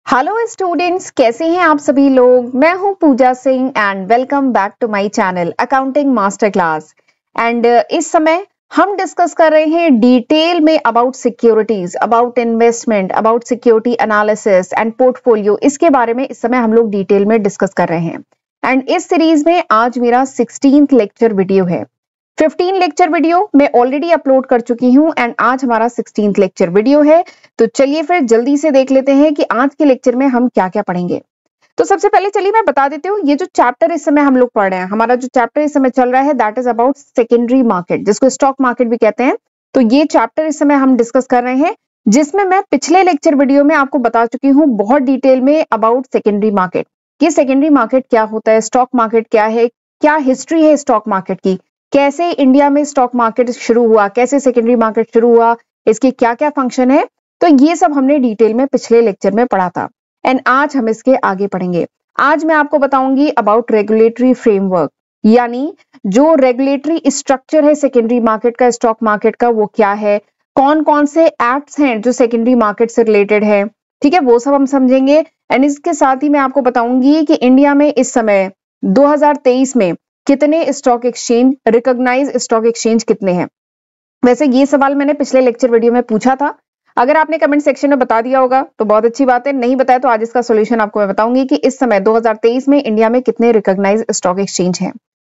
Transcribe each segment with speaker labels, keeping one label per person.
Speaker 1: Hello students, कैसे हैं आप सभी लोग। मैं हूं Puja Singh and welcome back to my channel accounting master class. And इस समय हम डिस्कस कर रहे हैं डिटेल में about securities, about investment, about security analysis and portfolio. इसके बारे में इस समय हम लोग डिटेल में डिस्कस कर रहे हैं। एंड इस सीरीज में आज मेरा 16th लेक्चर वीडियो है। 15 लेक्चर वीडियो मैं ऑलरेडी अपलोड कर चुकी हूं एंड आज हमारा 16th लेक्चर वीडियो है। तो चलिए फिर जल्दी से देख लेते हैं कि आज के लेक्चर में हम क्या क्या पढ़ेंगे। तो सबसे पहले चलिए मैं बता देती हूँ, ये जो चैप्टर इस समय हम लोग पढ़ रहे हैं, हमारा जो चैप्टर इस समय चल रहा है that is about secondary market, जिसको स्टॉक मार्केट भी कहते हैं। तो ये चैप्टर इस समय हम डिस्कस कर रहे हैं, जिसमें मैं पिछले लेक्चर वीडियो में आपको बता चुकी हूँ बहुत डिटेल में अबाउट सेकेंडरी मार्केट। ये सेकेंडरी मार्केट क्या होता है, स्टॉक मार्केट क्या है, क्या हिस्ट्री है स्टॉक मार्केट की, कैसे इंडिया में स्टॉक मार्केट शुरू हुआ, कैसे सेकेंडरी मार्केट शुरू हुआ, इसके क्या क्या फंक्शन है। तो ये सब हमने डिटेल में पिछले लेक्चर में पढ़ा था एंड आज हम इसके आगे पढ़ेंगे। आज मैं आपको बताऊंगी अबाउट रेगुलेटरी फ्रेमवर्क, यानी जो रेगुलेटरी स्ट्रक्चर है सेकेंडरी मार्केट का, स्टॉक मार्केट का, वो क्या है, कौन कौन से एक्ट्स हैं जो सेकेंडरी मार्केट से रिलेटेड है। ठीक है, वो सब हम समझेंगे। एंड इसके साथ ही मैं आपको बताऊंगी कि इंडिया में इस समय 2023 में कितने stock exchange, recognise stock exchange कितने हैं। वैसे ये सवाल मैंने पिछले लेक्चर वीडियो में पूछा था, अगर आपने कमेंट सेक्शन में बता दिया होगा तो बहुत अच्छी बात है, नहीं बताया तो आज इसका सॉल्यूशन आपको मैं बताऊंगी कि इस समय 2023 में इंडिया में कितने रिकॉग्नाइज स्टॉक एक्सचेंज हैं।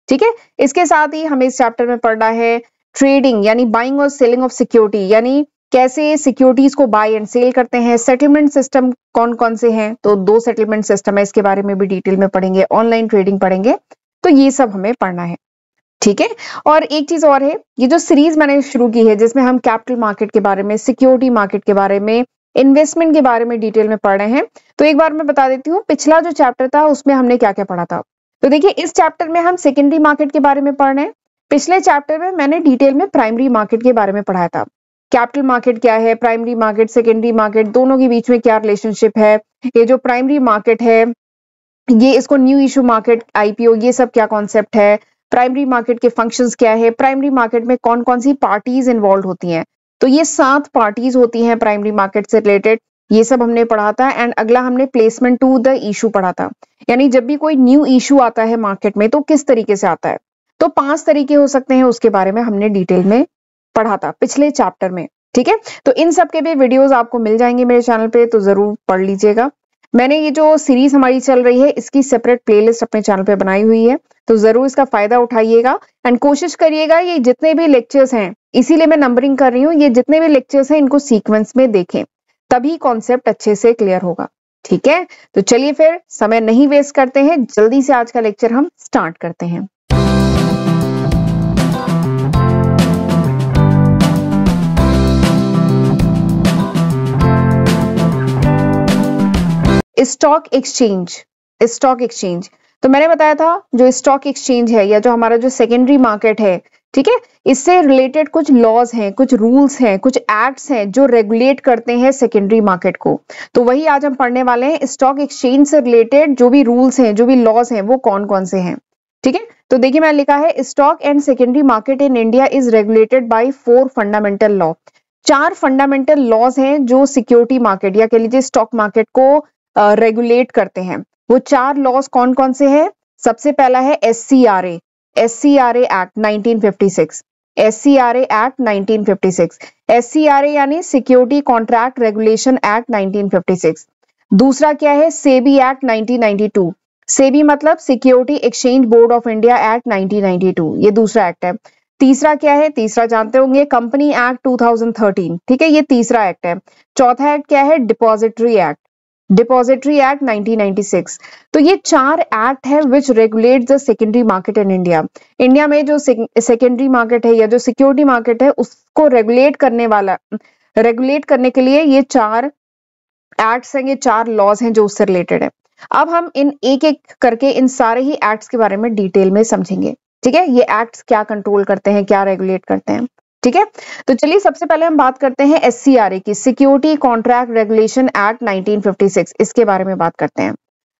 Speaker 1: ठीक है, इसके साथ ही हमें इस चैप्टर में पढ़ना है ट्रेडिंग, यानी बाइंग और सेलिंग ऑफ सिक्योरिटी, यानी कैसे सिक्योरिटीज को बाय एंड सेल करते हैं। सेटलमेंट सिस्टम कौन कौन से हैं, तो 2 सेटलमेंट सिस्टम है, इसके बारे में भी डिटेल में पढ़ेंगे। ऑनलाइन ट्रेडिंग पढ़ेंगे, तो ये सब हमें पढ़ना है। ठीक है, और एक चीज और है, ये जो सीरीज मैंने शुरू की है जिसमें हम कैपिटल मार्केट के बारे में, सिक्योरिटी मार्केट के बारे में, इन्वेस्टमेंट के बारे में डिटेल में पढ़ रहे हैं। तो एक बार मैं बता देती हूँ पिछला जो चैप्टर था उसमें हमने क्या क्या पढ़ा था। तो देखिए, इस चैप्टर में हम सेकेंडरी मार्केट के बारे में पढ़ रहे हैं। पिछले चैप्टर में मैंने डिटेल में प्राइमरी मार्केट के बारे में पढ़ाया था। कैपिटल मार्केट क्या है, प्राइमरी मार्केट, सेकेंडरी मार्केट, दोनों के बीच में क्या रिलेशनशिप है। ये जो प्राइमरी मार्केट है, ये इसको न्यू इशू मार्केट, आईपीओ, ये सब क्या कॉन्सेप्ट है, प्राइमरी मार्केट के फंक्शंस क्या है, प्राइमरी मार्केट में कौन कौन सी पार्टीज इन्वॉल्व होती हैं। तो ये 7 पार्टीज होती हैं प्राइमरी मार्केट से रिलेटेड, ये सब हमने पढ़ा था। एंड अगला हमने प्लेसमेंट टू द इशू पढ़ा था, यानी जब भी कोई न्यू इशू आता है मार्केट में तो किस तरीके से आता है। तो 5 तरीके हो सकते हैं, उसके बारे में हमने डिटेल में पढ़ा था पिछले चैप्टर में। ठीक है, तो इन सब के भी वीडियोज आपको मिल जाएंगे मेरे चैनल पे, तो जरूर पढ़ लीजिएगा। मैंने ये जो सीरीज हमारी चल रही है इसकी सेपरेट प्लेलिस्ट अपने चैनल पे बनाई हुई है, तो जरूर इसका फायदा उठाइएगा एंड कोशिश करिएगा ये जितने भी लेक्चर्स हैं, इसीलिए मैं नंबरिंग कर रही हूँ, ये जितने भी लेक्चर्स हैं इनको सीक्वेंस में देखें, तभी कॉन्सेप्ट अच्छे से क्लियर होगा। ठीक है, तो चलिए फिर समय नहीं वेस्ट करते हैं, जल्दी से आज का लेक्चर हम स्टार्ट करते हैं। स्टॉक एक्सचेंज, स्टॉक एक्सचेंज, तो मैंने बताया था जो स्टॉक एक्सचेंज है या जो हमारा जो सेकेंडरी मार्केट है, ठीक है, इससे रिलेटेड कुछ लॉज हैं, कुछ रूल्स हैं, कुछ एक्ट्स हैं जो रेगुलेट करते हैं सेकेंडरी मार्केट को। तो वही आज हम पढ़ने वाले हैं, स्टॉक एक्सचेंज से रिलेटेड जो भी रूल्स हैं, जो भी लॉज हैं, वो कौन कौन से हैं। ठीक है, तो देखिए मैंने लिखा है stock and secondary market in India is regulated by 4 fundamental law. 4 fundamental laws हैं जो सिक्योरिटी मार्केट या कह लीजिए स्टॉक मार्केट को रेगुलेट करते हैं। वो 4 लॉज कौन कौन से हैं। सबसे पहला है SCRA, SCRA act 1956, SCRA act 1956, SCRA यानी सिक्योरिटी कॉन्ट्रैक्ट रेगुलेशन एक्ट 1956। दूसरा क्या है, सेबी एक्ट 1992, सेबी मतलब security exchange board of India act 1992, ये दूसरा एक्ट है। तीसरा क्या है, तीसरा जानते होंगे, कंपनी एक्ट 2013, ठीक है, ये तीसरा एक्ट है। चौथा एक्ट क्या है, डिपॉजिटरी एक्ट, डिपॉजिटरी एक्ट 1996। तो ये 4 एक्ट है विच regulate the secondary market in India. India में जो सेकेंडरी मार्केट है या जो सिक्योरिटी मार्केट है उसको रेगुलेट करने के लिए ये 4 एक्ट्स हैं, ये 4 लॉज हैं जो उससे रिलेटेड है। अब हम इन एक एक करके इन सारे ही एक्ट्स के बारे में डिटेल में समझेंगे। ठीक है, ये एक्ट्स क्या कंट्रोल करते हैं, क्या रेगुलेट करते हैं। ठीक है, तो चलिए सबसे पहले हम बात करते हैं SCRA की, सिक्योरिटी कॉन्ट्रैक्ट रेगुलेशन एक्ट 1956, इसके बारे में बात करते हैं।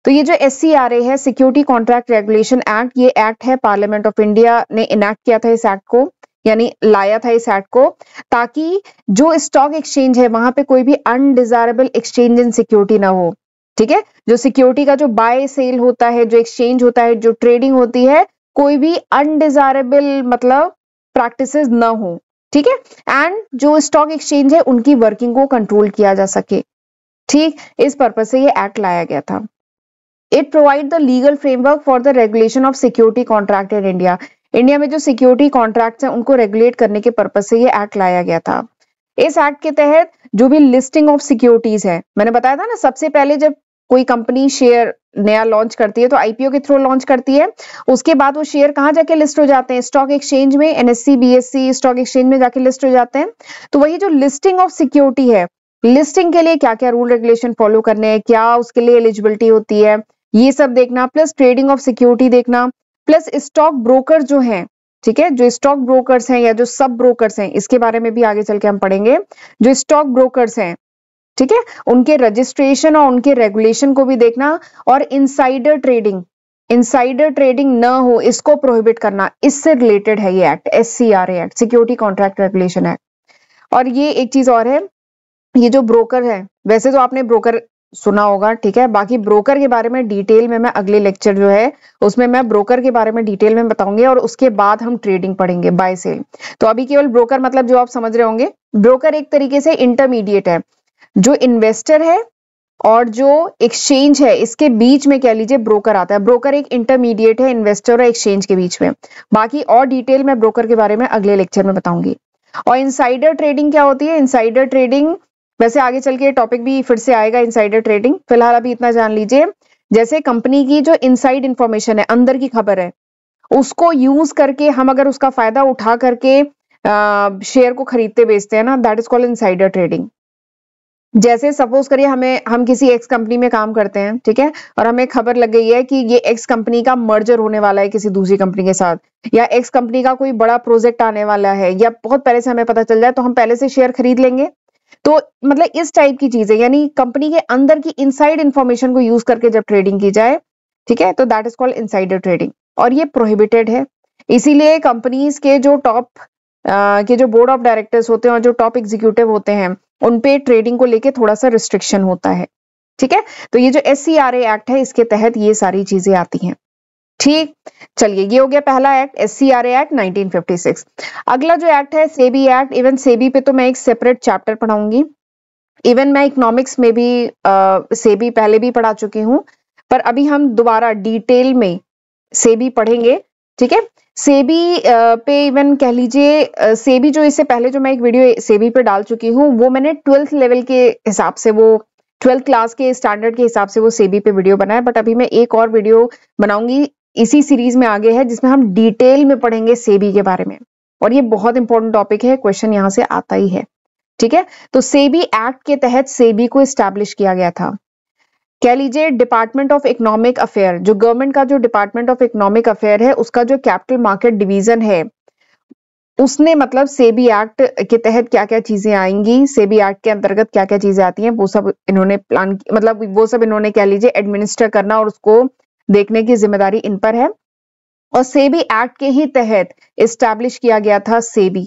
Speaker 1: तो ये जो SCRA है, सिक्योरिटी कॉन्ट्रैक्ट रेगुलेशन एक्ट, ये एक्ट है पार्लियामेंट ऑफ इंडिया ने इनैक्ट किया था इस एक्ट को, यानी लाया था इस एक्ट को, ताकि जो स्टॉक एक्सचेंज है वहां पे कोई भी अनडिजायरेबल एक्सचेंज इन सिक्योरिटी ना हो। ठीक है, जो सिक्योरिटी का जो बाय सेल होता है, जो एक्सचेंज होता है, जो ट्रेडिंग होती है, कोई भी अनडिजायरेबल मतलब प्रैक्टिसेस न हो, ठीक है, एंड जो स्टॉक एक्सचेंज है उनकी वर्किंग को कंट्रोल किया जा सके। ठीक, इस पर्पज से ये एक्ट लाया गया था। It provide the legal framework for the regulation of security contract in India. India में जो सिक्योरिटी कॉन्ट्रैक्ट्स हैं उनको रेगुलेट करने के पर्पज से ये एक्ट लाया गया था। इस एक्ट के तहत जो भी लिस्टिंग ऑफ सिक्योरिटीज है, मैंने बताया था ना, सबसे पहले जब कोई कंपनी शेयर नया लॉन्च करती है तो आईपीओ के थ्रू लॉन्च करती है, उसके बाद वो शेयर कहाँ जाके लिस्ट हो जाते हैं, स्टॉक एक्सचेंज में, एनएससी बीएससी स्टॉक एक्सचेंज में जाके लिस्ट हो जाते हैं। तो वही जो लिस्टिंग ऑफ सिक्योरिटी है, लिस्टिंग के लिए क्या क्या रूल रेगुलेशन फॉलो करने हैं, क्या उसके लिए एलिजिबिलिटी होती है, ये सब देखना, प्लस ट्रेडिंग ऑफ सिक्योरिटी देखना, प्लस स्टॉक ब्रोकर जो हैं, ठीक है, जो स्टॉक ब्रोकर्स हैं या जो सब ब्रोकर्स हैं, इसके बारे में भी आगे चल के हम पढ़ेंगे। जो स्टॉक ब्रोकर्स हैं, ठीक है, उनके रजिस्ट्रेशन और उनके रेगुलेशन को भी देखना, और इनसाइडर ट्रेडिंग न हो इसको प्रोहिबिट करना, इससे रिलेटेड है ये act, SCRA act, security contract regulation act. और ये एक चीज और है, ये जो ब्रोकर है, वैसे तो आपने ब्रोकर सुना होगा, ठीक है, बाकी ब्रोकर के बारे में डिटेल में मैं अगले लेक्चर जो है उसमें मैं ब्रोकर के बारे में डिटेल में बताऊंगी, और उसके बाद हम ट्रेडिंग पढ़ेंगे, बाय सेल। तो अभी केवल ब्रोकर मतलब जो आप समझ रहे होंगे, ब्रोकर एक तरीके से इंटरमीडिएट है, जो इन्वेस्टर है और जो एक्सचेंज है, इसके बीच में कह लीजिए ब्रोकर आता है। ब्रोकर एक इंटरमीडिएट है इन्वेस्टर और एक्सचेंज के बीच में। बाकी और डिटेल में ब्रोकर के बारे में अगले लेक्चर में बताऊंगी। और इनसाइडर ट्रेडिंग क्या होती है? इनसाइडर ट्रेडिंग वैसे आगे चल के टॉपिक भी फिर से आएगा, इनसाइडर ट्रेडिंग, फिलहाल अभी इतना जान लीजिए। जैसे कंपनी की जो इनसाइड इंफॉर्मेशन है, अंदर की खबर है, उसको यूज करके हम अगर उसका फायदा उठा करके शेयर को खरीदते बेचते हैं ना, that is called insider trading. जैसे सपोज करिए हम किसी एक्स कंपनी में काम करते हैं, ठीक है, और हमें खबर लग गई है कि ये एक्स कंपनी का मर्जर होने वाला है किसी दूसरी कंपनी के साथ, या एक्स कंपनी का कोई बड़ा प्रोजेक्ट आने वाला है, या बहुत पहले से हमें पता चल जाए, तो हम पहले से शेयर खरीद लेंगे। तो मतलब इस टाइप की चीजें, यानी कंपनी के अंदर की इनसाइड इंफॉर्मेशन को यूज करके जब ट्रेडिंग की जाए, ठीक है, तो that is called insider trading, और ये प्रोहिबिटेड है। इसीलिए कंपनीज के जो टॉप के जो बोर्ड ऑफ डायरेक्टर्स होते हैं और जो टॉप एग्जीक्यूटिव होते हैं, उनपे ट्रेडिंग को लेके थोड़ा सा रिस्ट्रिक्शन होता है, ठीक है। तो ये जो SCRA एक्ट है, इसके तहत ये सारी चीजें आती हैं। ठीक, चलिए, ये हो गया पहला एक्ट, SCRA एक्ट 1956। अगला जो एक्ट है सेबी एक्ट। इवन सेबी पे तो मैं एक सेपरेट चैप्टर पढ़ाऊंगी। इवन मैं इकोनॉमिक्स में भी सेबी पहले भी पढ़ा चुकी हूँ, पर अभी हम दोबारा डिटेल में सेबी पढ़ेंगे, ठीक है। सेबी पे इवन कह लीजिए, सेबी जो इससे पहले जो मैं एक वीडियो सेबी पे डाल चुकी हूँ, वो मैंने 12th लेवल के हिसाब से, वो 12th क्लास के स्टैंडर्ड के हिसाब से वो सेबी पे वीडियो बनाया। बट अभी मैं एक और वीडियो बनाऊंगी, इसी सीरीज में आगे है, जिसमें हम डिटेल में पढ़ेंगे सेबी के बारे में, और ये बहुत इंपॉर्टेंट टॉपिक है, क्वेश्चन यहाँ से आता ही है, ठीक है। तो सेबी एक्ट के तहत सेबी को एस्टैब्लिश किया गया था। कह लीजिए डिपार्टमेंट ऑफ इकोनॉमिक अफेयर, जो गवर्नमेंट का जो डिपार्टमेंट ऑफ इकोनॉमिक अफेयर है, उसका जो कैपिटल मार्केट डिवीजन है, उसने मतलब सेबी एक्ट के तहत क्या क्या चीजें आएंगी, सेबी एक्ट के अंतर्गत क्या क्या चीजें आती हैं, वो सब इन्होंने प्लान, मतलब वो सब इन्होंने कह लीजिए एडमिनिस्टर करना और उसको देखने की जिम्मेदारी इन पर है। और सेबी एक्ट के ही तहत एस्टैब्लिश किया गया था सेबी,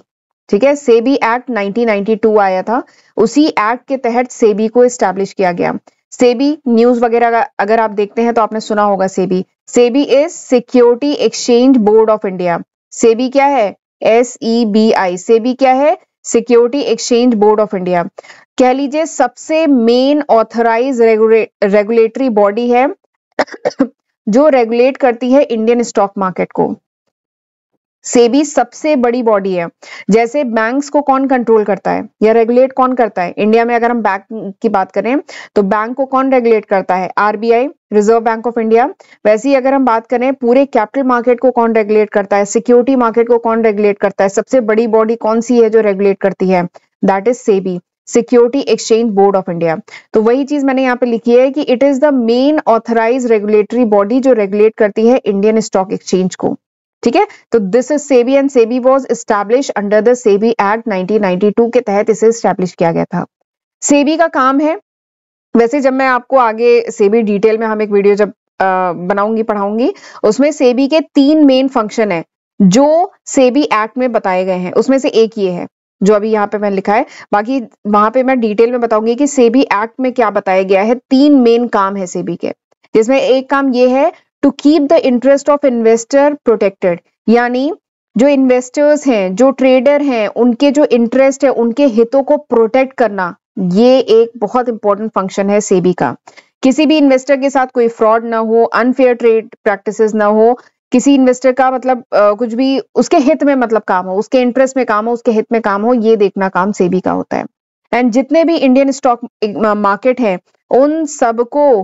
Speaker 1: ठीक है। सेबी एक्ट 1992 आया था, उसी एक्ट के तहत सेबी को एस्टैब्लिश किया गया। सेबी न्यूज वगैरह अगर आप देखते हैं तो आपने सुना होगा SEBI. SEBI is security exchange board of India. SEBI क्या है? SEBI। सेबी क्या है? Security exchange board of India. कह लीजिए सबसे मेन ऑथराइज रेगुलेटरी बॉडी है जो रेगुलेट करती है इंडियन स्टॉक मार्केट को। सेबी सबसे बड़ी बॉडी है। जैसे बैंक्स को कौन कंट्रोल करता है या रेगुलेट कौन करता है? इंडिया में अगर हम बैंक की बात करें तो बैंक को कौन रेगुलेट करता है? RBI, reserve bank of India. वैसे ही अगर हम बात करें पूरे कैपिटल मार्केट को कौन रेगुलेट करता है, सिक्योरिटी मार्केट को कौन रेगुलेट करता है, सबसे बड़ी बॉडी कौन सी है जो रेगुलेट करती है? That is SEBI, security exchange board of India. तो वही चीज मैंने यहाँ पे लिखी है कि it is the main authorise regulatory body जो रेगुलेट करती है इंडियन स्टॉक एक्सचेंज को, ठीक है। तो this is SEBI and SEBI was establish under the SEBI act 1992 के तहत इसे एस्टैब्लिश किया गया था। सेबी का काम है, वैसे जब मैं आपको आगे सेबी डिटेल में हम एक वीडियो जब बनाऊंगी पढ़ाऊंगी, उसमें सेबी के 3 मेन फंक्शन है जो सेबी एक्ट में बताए गए हैं। उसमें से एक ये है, जो अभी यहाँ पे मैंने लिखा है। बाकी वहां पे मैं डिटेल में बताऊंगी कि सेबी एक्ट में क्या बताया गया है। 3 मेन काम है सेबी के, जिसमें एक काम ये है to keep the interest of investor protected, यानी जो इन्वेस्टर्स हैं, जो ट्रेडर हैं, उनके जो इंटरेस्ट है, उनके हितों को प्रोटेक्ट करना, ये एक बहुत इंपॉर्टेंट फंक्शन है सेबी का। किसी भी इन्वेस्टर के साथ कोई फ्रॉड ना हो, अनफेयर ट्रेड प्रैक्टिसेस ना हो, किसी इन्वेस्टर का मतलब कुछ भी उसके हित में मतलब काम हो, उसके इंटरेस्ट में काम हो, उसके हित में काम हो, ये देखना काम सेबी का होता है। एंड जितने भी इंडियन स्टॉक मार्केट है, उन सबको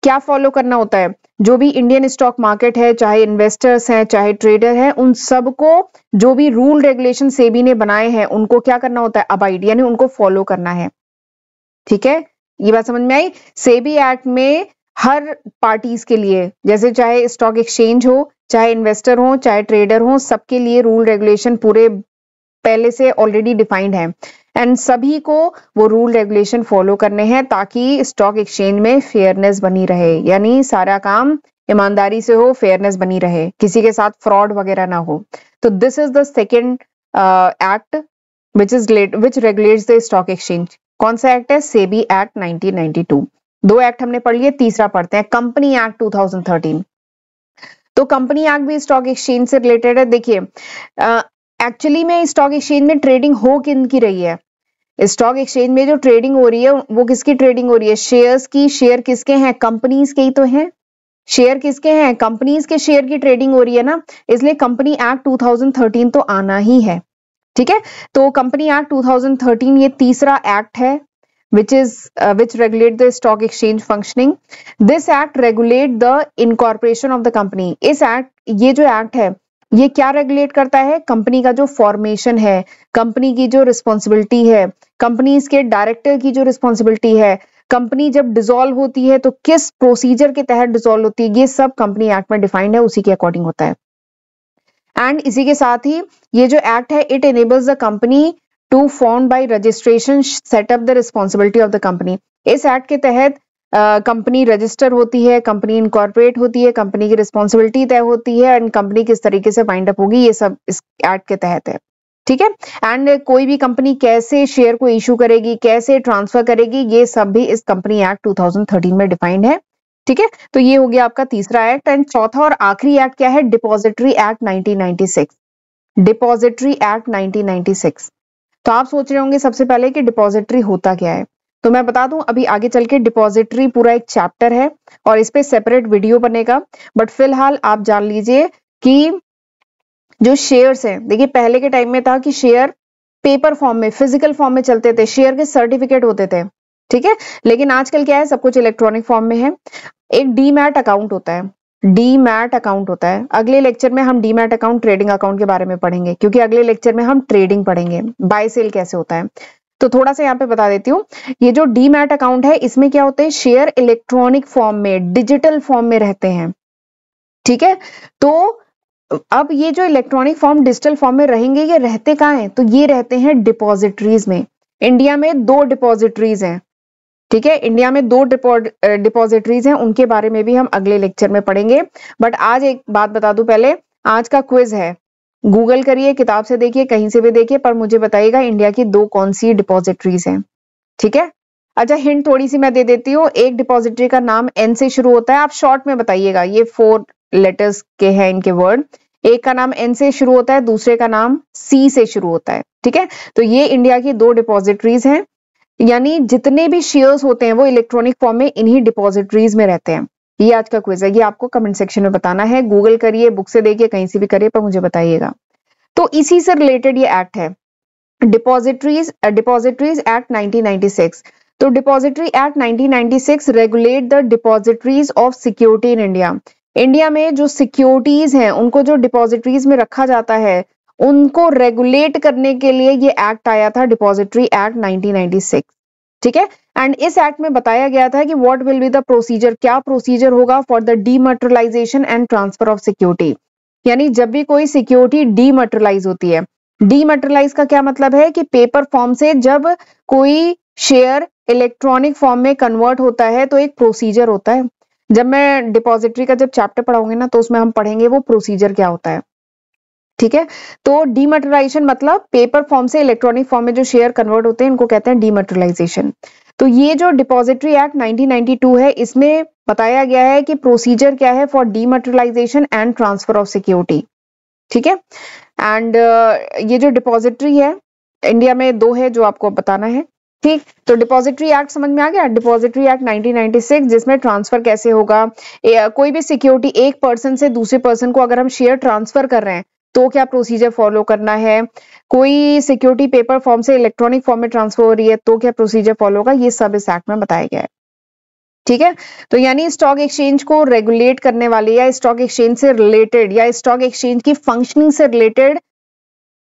Speaker 1: क्या फॉलो करना होता है? जो भी इंडियन स्टॉक मार्केट है, चाहे इन्वेस्टर्स हैं, चाहे ट्रेडर हैं, उन सबको जो भी रूल रेगुलेशन सेबी ने बनाए हैं, उनको क्या करना होता है? अबाइड, यानी उनको फॉलो करना है। ठीक है, ये बात समझ में आई? सेबी एक्ट में हर पार्टीज के लिए, जैसे चाहे स्टॉक एक्सचेंज हो, चाहे इन्वेस्टर हो, चाहे ट्रेडर हो, सबके लिए रूल रेगुलेशन पूरे पहले से ऑलरेडी डिफाइंड है। एंड सभी को वो रूल रेगुलेशन फॉलो करने हैं ताकि स्टॉक एक्सचेंज में फेयरनेस बनी रहे, यानी सारा काम ईमानदारी से हो, फेयरनेस बनी रहे, किसी के साथ फ्रॉड वगैरह ना हो। तो this is the second act which regulates the stock exchange. कौन सा एक्ट है? सेबी एक्ट 1992। 2 एक्ट हमने पढ़ लिए, तीसरा पढ़ते हैं कंपनी एक्ट 2013। तो कंपनी एक्ट भी स्टॉक एक्सचेंज से रिलेटेड है। देखिए एक्चुअली में स्टॉक एक्सचेंज में ट्रेडिंग हो किन की रही है? स्टॉक एक्सचेंज में जो ट्रेडिंग हो रही है वो किसकी ट्रेडिंग हो रही है? शेयर्स की। शेयर किसके हैं? कंपनीज के ही तो हैं। शेयर किसके हैं? कंपनीज के शेयर की ट्रेडिंग हो रही है ना, इसलिए कंपनी एक्ट 2013 तो आना ही है। ठीक है, तो कंपनी एक्ट 2013 ये तीसरा एक्ट है which regulate the stock exchange functioning. This act regulate the incorporation of the company. ये जो एक्ट है ये क्या रेगुलेट करता है? कंपनी का जो फॉर्मेशन है, कंपनी की जो रिस्पॉन्सिबिलिटी है, कंपनीज के डायरेक्टर की जो रिस्पॉन्सिबिलिटी है, कंपनी जब डिसॉल्व होती है तो किस प्रोसीजर के तहत डिसॉल्व होती है, ये सब कंपनी एक्ट में डिफाइंड है, उसी के अकॉर्डिंग होता है। एंड इसी के साथ ही ये जो एक्ट है it enables the company to form by registration setup the responsibility of the company. इस एक्ट के तहत कंपनी रजिस्टर होती है, कंपनी इनकॉर्पोरेट होती है, कंपनी की रिस्पॉन्सिबिलिटी तय होती है, एंड कंपनी किस तरीके से वाइंड अप होगी, ये सब इस एक्ट के तहत है। ठीक है, एंड कोई भी कंपनी कैसे शेयर को इशू करेगी, कैसे ट्रांसफर करेगी, ये सब भी इस कंपनी एक्ट 2013 में डिफाइंड है। ठीक है, तो ये हो गया आपका तीसरा एक्ट। एंड चौथा और आखिरी एक्ट क्या है? Depository act 1996। Depository act 1996। तो आप सोच रहे होंगे सबसे पहले कि डिपॉजिटरी होता क्या है, तो मैं बता दूं अभी आगे चल के डिपॉजिटरी पूरा एक चैप्टर है और इस पे सेपरेट वीडियो बनेगा। बट फिलहाल आप जान लीजिए कि जो शेयर्स हैं, देखिए पहले के टाइम में था कि शेयर पेपर फॉर्म में, फिजिकल फॉर्म में चलते थे, शेयर के सर्टिफिकेट होते थे। ठीक है, लेकिन आजकल क्या है, सब कुछ इलेक्ट्रॉनिक फॉर्म में है। एक डीमैट अकाउंट होता है, डीमैट अकाउंट होता है। अगले लेक्चर में हम डीमैट अकाउंट, ट्रेडिंग अकाउंट के बारे में पढ़ेंगे, क्योंकि अगले लेक्चर में हम ट्रेडिंग पढ़ेंगे, बाय सेल कैसे होता है। तो थोड़ा सा यहाँ पे बता देती हूँ, ये जो डीमैट अकाउंट है इसमें क्या होता है, शेयर इलेक्ट्रॉनिक फॉर्म में, डिजिटल फॉर्म में रहते हैं। ठीक है, तो अब ये जो इलेक्ट्रॉनिक फॉर्म डिजिटल फॉर्म में रहेंगे, ये रहते कहाँ हैं? तो ये रहते हैं डिपॉजिटरीज में। इंडिया में 2 डिपॉजिटरीज हैं। ठीक है, इंडिया में 2 डिपॉजिटरीज हैं, उनके बारे में भी हम अगले लेक्चर में पढ़ेंगे। बट आज एक बात बता दूं पहले, आज का क्विज है, गूगल करिए, किताब से देखिए, कहीं से भी देखिए, पर मुझे बताइएगा इंडिया की 2 कौन सी डिपॉजिटरीज हैं। ठीक है, अच्छा हिंट थोड़ी सी मैं दे देती हूँ। एक डिपॉजिटरी का नाम एन से शुरू होता है, आप शॉर्ट में बताइएगा, ये 4 लेटर्स के हैं इनके वर्ड। एक का नाम एन से शुरू होता है, दूसरे का नाम सी से शुरू होता है। ठीक है, तो ये इंडिया की 2 डिपॉजिटरीज हैं, यानी जितने भी शेयर्स होते हैं वो इलेक्ट्रॉनिक फॉर्म में इन्हीं डिपॉजिटरीज में रहते हैं। ये आज का क्विज है, ये आपको कमेंट सेक्शन में बताना है, गूगल करिए, बुक से देखिए, कहीं से भी करिए, पर मुझे बताइएगा। तो इसी से रिलेटेड ये एक्ट है, डिपॉजिटरीज एक्ट 1996। तो depository act 1996 regulate the depositories of security in India. India में जो सिक्योरिटीज हैं उनको जो डिपॉजिटरीज में रखा जाता है उनको रेगुलेट करने के लिए ये एक्ट आया था, डिपॉजिटरी एक्ट 1996। ठीक है, एंड इस एक्ट में बताया गया था कि what will be the procedure, क्या प्रोसीजर होगा for the dematerialisation and transfer of security. यानी जब भी कोई सिक्योरिटी डीमटेरियलाइज होती है, डीमटेरियलाइज का क्या मतलब है कि पेपर फॉर्म से जब कोई शेयर इलेक्ट्रॉनिक फॉर्म में कन्वर्ट होता है तो एक प्रोसीजर होता है। जब मैं डिपॉजिटरी का जब चैप्टर पढ़ाऊंगी ना तो उसमें हम पढ़ेंगे वो प्रोसीजर क्या होता है। ठीक है। तो डीमटेरियलाइजेशन मतलब पेपर फॉर्म से इलेक्ट्रॉनिक फॉर्म में जो शेयर कन्वर्ट होते हैं इनको कहते हैं डीमटेरियलाइजेशन। तो ये जो डिपॉजिटरी एक्ट 1992 है, इसमें बताया गया है कि प्रोसीजर क्या है for dematerialisation and transfer of security. ठीक है। एंड ये जो डिपॉजिटरी है इंडिया में 2 है जो आपको बताना है। ठीक, तो डिपॉजिटरी एक्ट समझ में आ गया। डिपॉजिटरी एक्ट 1996 जिसमें ट्रांसफर कैसे होगा, कोई भी सिक्योरिटी एक पर्सन से दूसरे पर्सन को अगर हम शेयर ट्रांसफर कर रहे हैं तो क्या प्रोसीजर फॉलो करना है, कोई सिक्योरिटी पेपर फॉर्म से इलेक्ट्रॉनिक फॉर्म में ट्रांसफर हो रही है तो क्या प्रोसीजर फॉलो होगा, ये सब इस एक्ट में बताया गया है। ठीक है। तो यानी स्टॉक एक्सचेंज को रेगुलेट करने वाले या स्टॉक एक्सचेंज से रिलेटेड या स्टॉक एक्सचेंज की फंक्शनिंग से रिलेटेड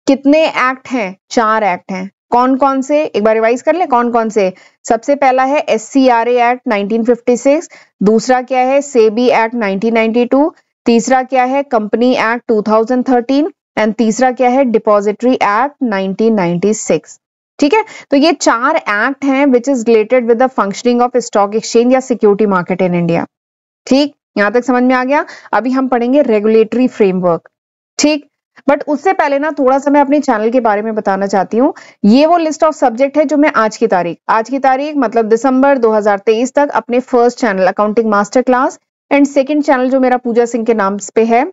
Speaker 1: कितने एक्ट हैं? 4 एक्ट हैं। कौन कौन से, एक बार रिवाइज कर ले कौन कौन से। सबसे पहला है SCRA एक्ट 1956, दूसरा क्या है सेबी एक्ट 1992, तीसरा क्या है कंपनी एक्ट 2013 एंड तीसरा क्या है डिपॉजिटरी एक्ट 1996। ठीक है। तो ये 4 एक्ट हैं which is related with the functioning of stock exchange या सिक्योरिटी मार्केट इन इंडिया। ठीक, यहां तक समझ में आ गया। अभी हम पढ़ेंगे रेगुलेटरी फ्रेमवर्क। ठीक, बट उससे पहले ना थोड़ा सा मैं अपने चैनल के बारे में बताना चाहती हूँ। ये वो लिस्ट ऑफ सब्जेक्ट है जो मैं आज की तारीख मतलब दिसंबर 2023 तक अपने first channel accounting master class and second channel जो मेरा पूजा सिंह के नाम पे है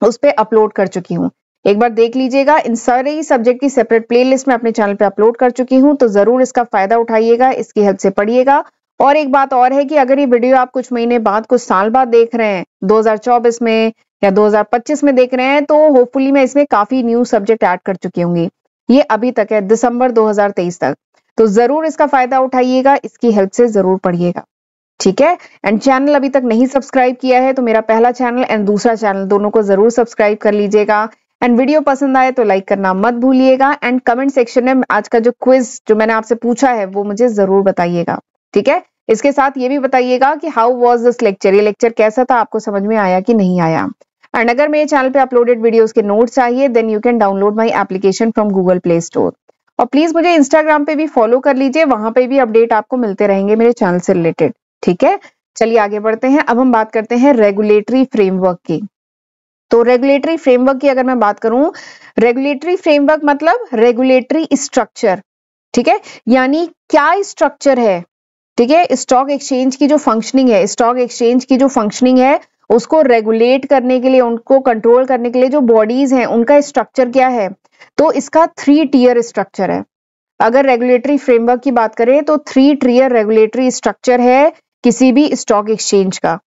Speaker 1: उस पे अपलोड कर चुकी हूँ। एक बार देख लीजिएगा, इन सारे ही सब्जेक्ट की सेपरेट प्लेलिस्ट में अपने चैनल पे अपलोड कर चुकी हूँ, तो जरूर इसका फायदा उठाइएगा, इसकी हेल्प से पढ़िएगा। और एक बात और है कि अगर ये वीडियो आप कुछ महीने बाद, कुछ साल बाद देख रहे हैं, 2024 में या 2025 में देख रहे हैं, तो होपफुली मैं इसमें काफी न्यू सब्जेक्ट ऐड कर चुकी होंगी। ये अभी तक है दिसंबर 2023 तक, तो जरूर इसका फायदा उठाइएगा, इसकी हेल्प से जरूर पढ़िएगा। ठीक है। एंड चैनल अभी तक नहीं सब्सक्राइब किया है तो मेरा पहला चैनल एंड दूसरा चैनल दोनों को जरूर सब्सक्राइब कर लीजिएगा। एंड वीडियो पसंद आए तो लाइक करना मत भूलिएगा। एंड कमेंट सेक्शन में आज का जो क्विज जो मैंने आपसे पूछा है वो मुझे जरूर बताइएगा। ठीक है। इसके साथ ये भी बताइएगा कि हाउ वाज दिस लेक्चर, ये लेक्चर कैसा था, आपको समझ में आया कि नहीं आया। एंड अगर मेरे चैनल पे अपलोडेड वीडियोस के नोट्स चाहिए then you can download my application from Google Play Store. और प्लीज मुझे इंस्टाग्राम पे भी फॉलो कर लीजिए, वहां पे भी अपडेट आपको मिलते रहेंगे मेरे चैनल से रिलेटेड। ठीक है, चलिए आगे बढ़ते हैं। अब हम बात करते हैं रेगुलेटरी फ्रेमवर्क की। तो रेगुलेटरी फ्रेमवर्क की अगर मैं बात करूं, रेगुलेटरी फ्रेमवर्क मतलब रेगुलेटरी स्ट्रक्चर। ठीक है, यानी क्या स्ट्रक्चर है। ठीक है, स्टॉक एक्सचेंज की जो फंक्शनिंग है, स्टॉक एक्सचेंज की जो फंक्शनिंग है उसको रेगुलेट करने के लिए, उनको कंट्रोल करने के लिए जो बॉडीज हैं उनका स्ट्रक्चर क्या है। तो इसका 3 टियर स्ट्रक्चर है। अगर रेगुलेटरी फ्रेमवर्क की बात करें तो 3 टियर रेगुलेटरी स्ट्रक्चर है किसी भी स्टॉक एक्सचेंज का।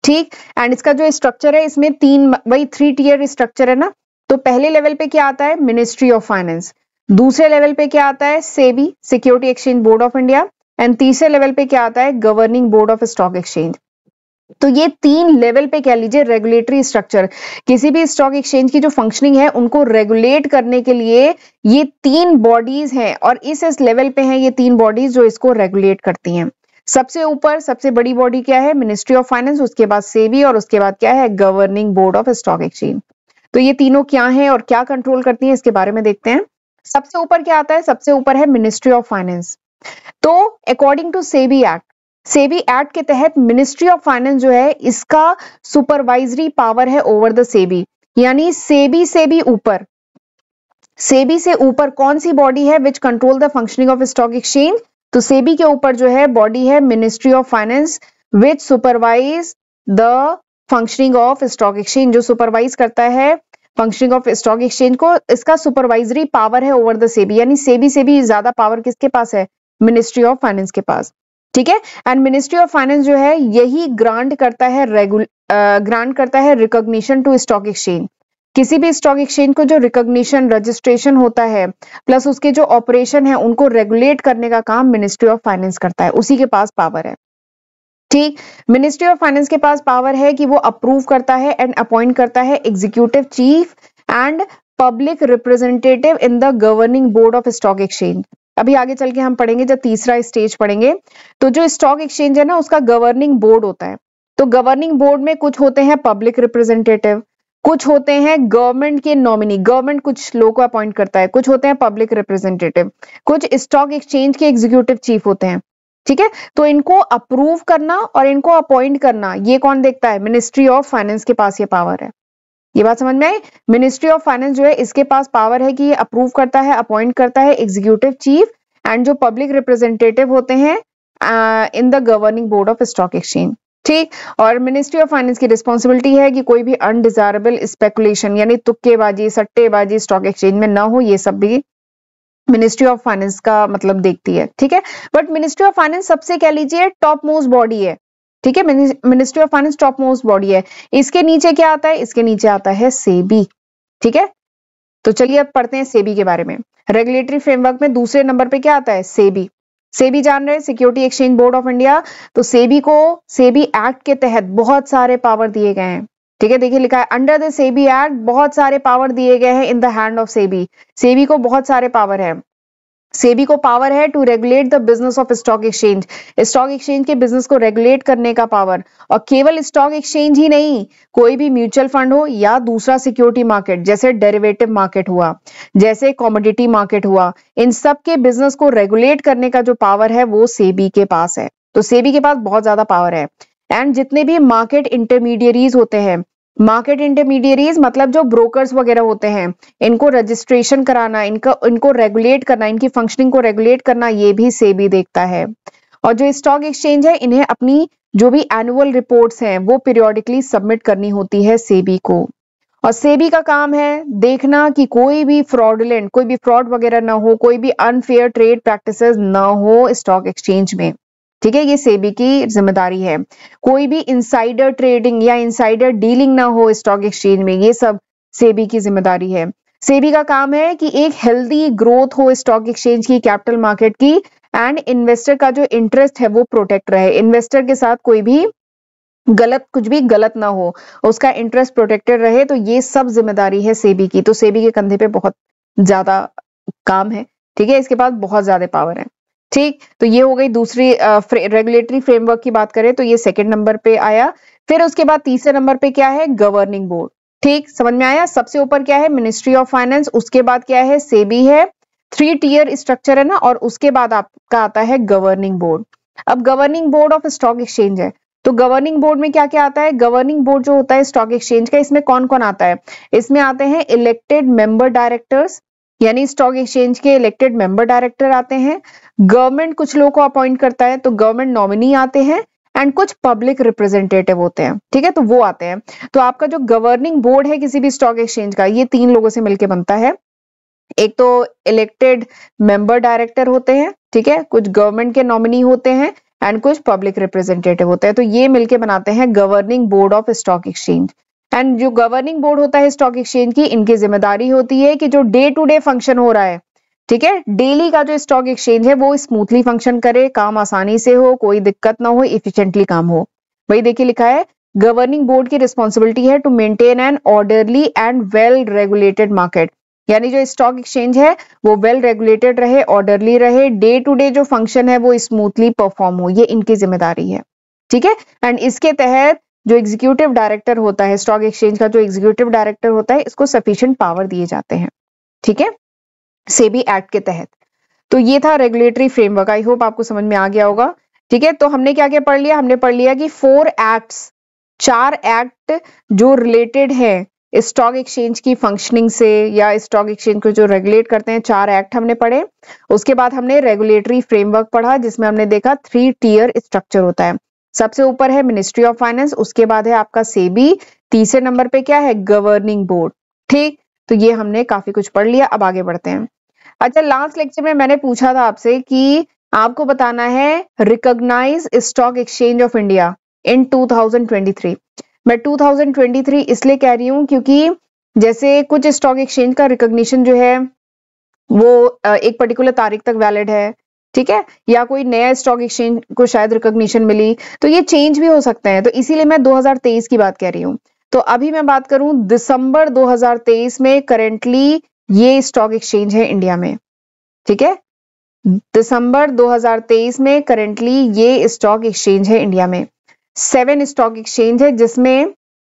Speaker 1: ठीक, एंड इसका जो स्ट्रक्चर है इसमें 3 टियर स्ट्रक्चर है ना। तो पहले लेवल पे क्या आता है, मिनिस्ट्री ऑफ फाइनेंस। दूसरे लेवल पे क्या आता है, SEBI, security exchange board of India. And तीसरे लेवल पे क्या आता है, governing board of stock exchange. तो ये 3 लेवल पे कह लीजिए रेगुलेटरी स्ट्रक्चर, किसी भी स्टॉक एक्सचेंज की जो फंक्शनिंग है उनको रेगुलेट करने के लिए ये 3 बॉडीज हैं और इस लेवल पे हैं ये 3 बॉडीज जो इसको रेगुलेट करती हैं। सबसे ऊपर सबसे बड़ी बॉडी क्या है, मिनिस्ट्री ऑफ फाइनेंस, उसके बाद सेबी और उसके बाद क्या है, governing board of stock exchange. तो ये तीनों क्या हैं और क्या कंट्रोल करती हैं इसके बारे में देखते हैं। सबसे ऊपर क्या आता है, सबसे ऊपर है मिनिस्ट्री ऑफ फाइनेंस। तो अकॉर्डिंग टू सेबी एक्ट के तहत मिनिस्ट्री ऑफ फाइनेंस जो है इसका सुपरवाइजरी पावर है ओवर द सेबी, यानी सेबी से भी ऊपर, सेबी से ऊपर कौन सी बॉडी है which control the functioning of stock exchange. तो सेबी के ऊपर जो है बॉडी है ministry of finance which supervise the functioning of stock exchange, जो सुपरवाइज करता है फंक्शनिंग ऑफ स्टॉक एक्सचेंज को। इसका सुपरवाइजरी पावर है ओवर द सेबी, यानी सेबी से भी ज्यादा पावर किसके पास है, मिनिस्ट्री ऑफ फाइनेंस के पास। ठीक है, एंड मिनिस्ट्री ऑफ फाइनेंस जो है यही ग्रांट करता है रिकॉग्निशन टू स्टॉक एक्सचेंज। किसी भी स्टॉक एक्सचेंज को जो रिकॉग्निशन, रजिस्ट्रेशन होता है प्लस उसके जो ऑपरेशन है उनको रेगुलेट करने का काम मिनिस्ट्री ऑफ फाइनेंस करता है, उसी के पास पावर है। ठीक, मिनिस्ट्री ऑफ फाइनेंस के पास पावर है कि वो अप्रूव करता है एंड अपॉइंट करता है executive cheap and public representative in the governing board of stock exchange. अभी आगे चल के हम पढ़ेंगे, जब तीसरा स्टेज पढ़ेंगे तो जो स्टॉक एक्सचेंज है ना उसका गवर्निंग बोर्ड होता है। तो गवर्निंग बोर्ड में कुछ होते हैं पब्लिक रिप्रेजेंटेटिव, कुछ होते हैं गवर्नमेंट के नॉमिनी, गवर्नमेंट कुछ लोगों को अपॉइंट करता है, कुछ होते हैं पब्लिक रिप्रेजेंटेटिव, कुछ स्टॉक एक्सचेंज के एग्जीक्यूटिव चीफ होते हैं। ठीक है, तो इनको अप्रूव करना और इनको अपॉइंट करना ये कौन देखता है, मिनिस्ट्री ऑफ फाइनेंस के पास ये पावर है। ये बात समझ में आई। मिनिस्ट्री ऑफ फाइनेंस जो है इसके पास पावर है कि ये अप्रूव करता है, अपॉइंट करता है एग्जीक्यूटिव चीफ एंड जो पब्लिक रिप्रेजेंटेटिव होते हैं in the governing board of stock exchange. ठीक, और मिनिस्ट्री ऑफ फाइनेंस की रिस्पॉन्सिबिलिटी है कि कोई भी अनडिजायरेबल स्पेकुलेशन यानी तुक्केबाजी, सट्टेबाजी स्टॉक एक्सचेंज में ना हो, ये सब भी मिनिस्ट्री ऑफ फाइनेंस का मतलब देखती है। ठीक है, बट मिनिस्ट्री ऑफ फाइनेंस सबसे कह लीजिए टॉप मोस्ट बॉडी है। ठीक है, ministry of finance top most body है। इसके नीचे क्या आता है? इसके नीचे आता है सेबी। ठीक है, तो चलिए अब पढ़ते हैं सेबी के बारे में। रेगुलेटरी फ्रेमवर्क में दूसरे नंबर पे क्या आता है? सेबी। सेबी जान रहे हैं, security exchange board of India. तो सेबी को सेबी एक्ट के तहत बहुत सारे पावर दिए गए हैं। ठीक है, देखिए लिखा है अंडर द सेबी एक्ट, बहुत सारे पावर दिए गए हैं in the hand of SEBI. SEBI को बहुत सारे पावर है। सेबी को पावर है to regulate the business of stock exchange, stock exchange के बिजनेस को रेगुलेट करने का पावर। और केवल स्टॉक एक्सचेंज ही नहीं, कोई भी म्यूचुअल फंड हो या दूसरा सिक्योरिटी मार्केट जैसे डेरिवेटिव मार्केट हुआ, जैसे कमोडिटी मार्केट हुआ, इन सब के बिजनेस को रेगुलेट करने का जो पावर है वो सेबी के पास है। तो सेबी के पास बहुत ज्यादा पावर है। एंड जितने भी मार्केट इंटरमीडियरीज होते हैं, मार्केट इंटरमीडियरीज मतलब जो ब्रोकर्स वगैरह होते हैं, इनको रजिस्ट्रेशन कराना, इनको रेगुलेट करना, इनकी फंक्शनिंग को रेगुलेट करना, ये भी सेबी देखता है। और जो स्टॉक एक्सचेंज है, इन्हें अपनी जो भी एनुअल रिपोर्ट्स हैं वो पीरियोडिकली सबमिट करनी होती है सेबी को। और सेबी का काम है देखना कि कोई भी फ्रॉडुलेंट, कोई भी फ्रॉड वगैरह ना हो, कोई भी अनफेयर ट्रेड प्रैक्टिसेस ना हो स्टॉक एक्सचेंज में। ठीक है, ये सेबी की जिम्मेदारी है। कोई भी इनसाइडर ट्रेडिंग या इनसाइडर डीलिंग ना हो स्टॉक एक्सचेंज में, ये सब सेबी की जिम्मेदारी है। सेबी का काम है कि एक हेल्दी ग्रोथ हो स्टॉक एक्सचेंज की, कैपिटल मार्केट की, एंड इन्वेस्टर का जो इंटरेस्ट है वो प्रोटेक्ट रहे। इन्वेस्टर के साथ कोई भी कुछ भी गलत ना हो, उसका इंटरेस्ट प्रोटेक्टेड रहे। तो ये सब जिम्मेदारी है सेबी की। तो सेबी के कंधे पे बहुत ज्यादा काम है। ठीक है, इसके पास बहुत ज्यादा पावर है। ठीक, तो ये हो गई दूसरी रेगुलेटरी फ्रेमवर्क की बात करें तो ये सेकंड नंबर पे आया। फिर उसके बाद तीसरे नंबर पे क्या है? Governing board. ठीक, समझ में आया? सबसे ऊपर क्या है? मिनिस्ट्री ऑफ फाइनेंस, उसके बाद क्या है? सेबी है, 3 टियर स्ट्रक्चर है ना, और उसके बाद आपका आता है गवर्निंग बोर्ड। अब governing board of stock exchange है, तो गवर्निंग बोर्ड में क्या क्या आता है? गवर्निंग बोर्ड जो होता है स्टॉक एक्सचेंज का, इसमें कौन कौन आता है? इसमें आते हैं इलेक्टेड मेंबर डायरेक्टर्स, यानी स्टॉक एक्सचेंज के इलेक्टेड मेंबर डायरेक्टर आते हैं। गवर्नमेंट कुछ लोगों को अपॉइंट करता है, तो गवर्नमेंट नॉमिनी आते हैं, एंड कुछ पब्लिक रिप्रेजेंटेटिव होते हैं। ठीक है, तो वो आते हैं। तो आपका जो गवर्निंग बोर्ड है किसी भी स्टॉक एक्सचेंज का, ये 3 लोगों से मिलकर बनता है। एक तो इलेक्टेड मेंबर डायरेक्टर होते हैं, ठीक है, कुछ गवर्नमेंट के नॉमिनी होते हैं, एंड कुछ पब्लिक रिप्रेजेंटेटिव होते हैं। तो ये मिलके बनाते हैं governing board of stock exchange. And जो गवर्निंग बोर्ड होता है स्टॉक एक्सचेंज की, इनकी जिम्मेदारी होती है कि जो डे टू डे फंक्शन हो रहा है, ठीक है, डेली का जो स्टॉक एक्सचेंज है वो स्मूथली फंक्शन करे, काम आसानी से हो, कोई दिक्कत ना हो, इफिशिएंटली काम हो। वही देखिए लिखा है गवर्निंग बोर्ड की रिस्पॉन्सिबिलिटी है to maintain an orderly and well regulated market, यानी जो स्टॉक एक्सचेंज है वो वेल रेगुलेटेड रहे, ऑर्डरली रहे, डे टू डे जो फंक्शन है वो स्मूथली परफॉर्म हो, ये इनकी जिम्मेदारी है। ठीक है, एंड इसके तहत जो एग्जीक्यूटिव डायरेक्टर होता है स्टॉक एक्सचेंज का, जो एग्जीक्यूटिव डायरेक्टर होता है, इसको सफिशिएंट पावर दिए जाते हैं। ठीक है, सेबी एक्ट के तहत। तो ये था रेगुलेटरी फ्रेमवर्क। आई होप आपको समझ में आ गया होगा। ठीक है, तो हमने क्या क्या पढ़ लिया? हमने पढ़ लिया कि 4 एक्ट्स, 4 एक्ट जो रिलेटेड है स्टॉक एक्सचेंज की फंक्शनिंग से या स्टॉक एक्सचेंज को जो रेगुलेट करते हैं, 4 एक्ट हमने पढ़े। उसके बाद हमने रेगुलेटरी फ्रेमवर्क पढ़ा, जिसमें हमने देखा 3 टियर स्ट्रक्चर होता है। सबसे ऊपर है मिनिस्ट्री ऑफ फाइनेंस, उसके बाद है आपका सेबी, तीसरे नंबर पे क्या है? Governing board. ठीक, तो ये हमने काफी कुछ पढ़ लिया। अब आगे बढ़ते हैं। अच्छा, लास्ट लेक्चर में मैंने पूछा था आपसे कि आपको बताना है recognise stock exchange of India in 2023। मैं 2023 इसलिए कह रही हूं क्योंकि जैसे कुछ स्टॉक एक्सचेंज का रिकॉग्निशन जो है वो एक पर्टिकुलर तारीख तक वैलिड है, ठीक है, या कोई नया स्टॉक एक्सचेंज को शायद रिकॉग्निशन मिली, तो ये चेंज भी हो सकते हैं। तो इसीलिए मैं 2023 की बात कह रही हूँ। तो अभी मैं बात करूं दिसंबर 2023 में करेंटली ये स्टॉक एक्सचेंज है इंडिया में। ठीक है, दिसंबर 2023 में करेंटली ये स्टॉक एक्सचेंज है इंडिया में। 7 स्टॉक एक्सचेंज है, जिसमें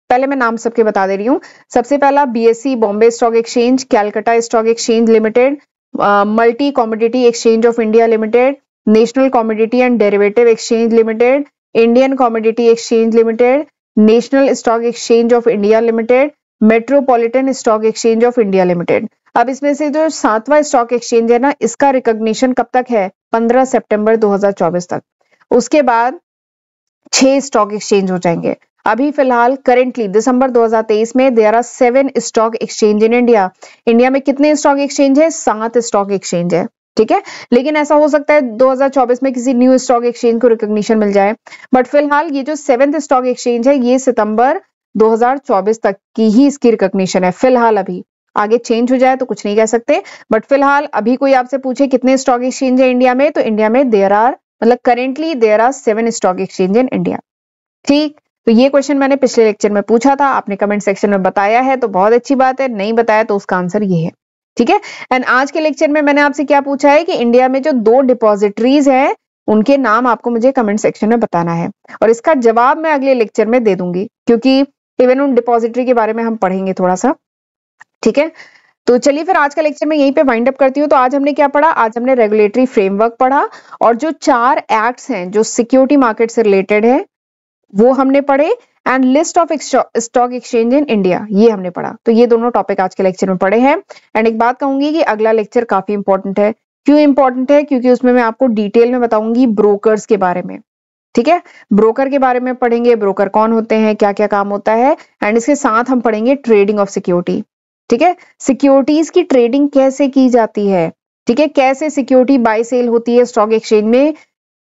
Speaker 1: पहले मैं नाम सबके बता दे रही हूँ। सबसे पहला BSE Bombay stock exchange, Calcutta stock exchange limited, multi commodity exchange of India limited, national commodity and derivative exchange limited, Indian commodity exchange limited, national stock exchange of India limited, metropolitan stock exchange of India limited. अब इसमें से जो 7वां stock exchange है ना, इसका recognition कब तक है? 15 सितंबर 2024 तक। उसके बाद 6 स्टॉक एक्सचेंज हो जाएंगे। अभी फिलहाल करेंटली दिसंबर 2023 में there are 7 stock exchange in India. India में कितने स्टॉक एक्सचेंज है? 7 स्टॉक एक्सचेंज है, ठीक है। लेकिन ऐसा हो सकता है 2024 में किसी न्यू स्टॉक एक्सचेंज को रिकॉग्निशन मिल जाए, बट फिलहाल ये जो 7th स्टॉक एक्सचेंज है ये सितंबर 2024 तक की ही इसकी रिकॉग्निशन है फिलहाल। अभी आगे चेंज हो जाए तो कुछ नहीं कह सकते, बट फिलहाल अभी कोई आपसे पूछे कितने स्टॉक एक्सचेंज है इंडिया में, तो इंडिया में देयर आर मतलब currently there are 7 stock exchange in India. ठीक, तो ये क्वेश्चन मैंने पिछले लेक्चर में पूछा था, आपने कमेंट सेक्शन में बताया है तो बहुत अच्छी बात है, नहीं बताया तो उसका आंसर ये है, ठीक है। एंड आज के लेक्चर में मैंने आपसे क्या पूछा है कि इंडिया में जो 2 डिपॉजिटरीज है उनके नाम आपको मुझे कमेंट सेक्शन में बताना है, और इसका जवाब मैं अगले लेक्चर में दे दूंगी, क्योंकि इवन उन डिपॉजिटरी के बारे में हम पढ़ेंगे थोड़ा सा, ठीक है। तो चलिए फिर आज का लेक्चर मैं यहीं पे वाइंड अप करती हूँ। तो आज हमने क्या पढ़ा? आज हमने रेगुलेटरी फ्रेमवर्क पढ़ा, और जो 4 एक्ट्स हैं जो सिक्योरिटी मार्केट से रिलेटेड है वो हमने पढ़े, and list of stock exchange in India ये हमने पढ़ा। तो ये दोनों टॉपिक आज के लेक्चर में पढ़े हैं। एंड एक बात कहूंगी कि अगला लेक्चर काफी इंपॉर्टेंट है। क्यों इंपॉर्टेंट है? क्योंकि उसमें मैं आपको डिटेल में बताऊंगी ब्रोकर्स के बारे में, ठीक है। ब्रोकर के बारे में पढ़ेंगे, ब्रोकर कौन होते हैं, क्या क्या काम होता है, एंड इसके साथ हम पढ़ेंगे ट्रेडिंग ऑफ सिक्योरिटी, ठीक है। सिक्योरिटीज की ट्रेडिंग कैसे की जाती है, ठीक है, कैसे सिक्योरिटी बाय सेल होती है स्टॉक एक्सचेंज में,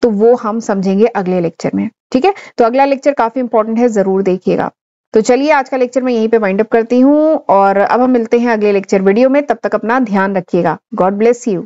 Speaker 1: तो वो हम समझेंगे अगले लेक्चर में, ठीक है। तो अगला लेक्चर काफी इंपॉर्टेंट है, जरूर देखिएगा। तो चलिए आज का लेक्चर मैं यहीं पे वाइंड अप करती हूँ, और अब हम मिलते हैं अगले लेक्चर वीडियो में। तब तक अपना ध्यान रखिएगा। God bless you.